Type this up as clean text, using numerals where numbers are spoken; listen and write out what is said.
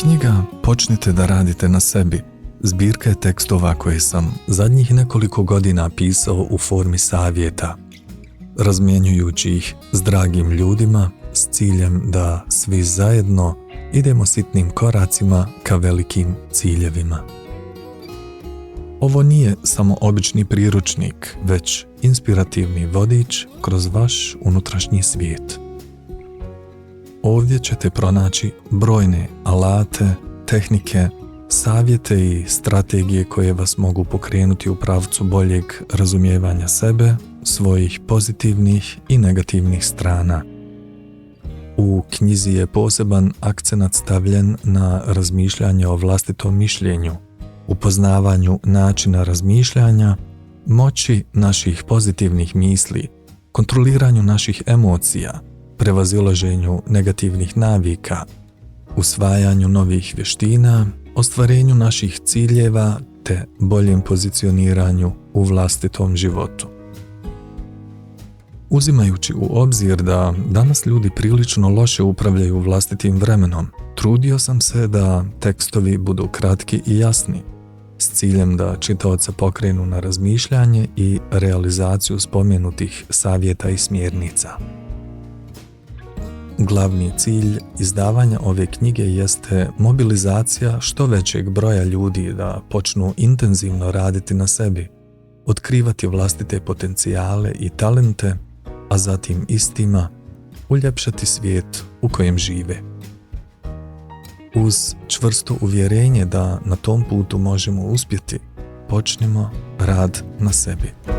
Knjiga Počnite da radite na sebi zbirka je tekstova koje sam zadnjih nekoliko godina pisao u formi savjeta, razmjenjujući ih s dragim ljudima s ciljem da svi zajedno idemo sitnim koracima ka velikim ciljevima. Ovo nije samo obični priručnik, već inspirativni vodič kroz vaš unutrašnji svijet. Ovdje ćete pronaći brojne alate, tehnike, savjete i strategije koje vas mogu pokrenuti u pravcu boljeg razumijevanja sebe, svojih pozitivnih i negativnih strana. U knjizi je poseban akcenat stavljen na razmišljanje o vlastitom mišljenju, upoznavanju načina razmišljanja, moći naših pozitivnih misli, kontroliranju naših emocija, prevazilaženju negativnih navika, usvajanju novih vještina, ostvarenju naših ciljeva te boljem pozicioniranju u vlastitom životu. Uzimajući u obzir da danas ljudi prilično loše upravljaju vlastitim vremenom, trudio sam se da tekstovi budu kratki i jasni, s ciljem da čitaoca pokrenu na razmišljanje i realizaciju spomenutih savjeta i smjernica. Glavni cilj izdavanja ove knjige jeste mobilizacija što većeg broja ljudi da počnu intenzivno raditi na sebi, otkrivati vlastite potencijale i talente, a zatim istima uljepšati svijet u kojem žive. Uz čvrsto uvjerenje da na tom putu možemo uspjeti, počnimo rad na sebi.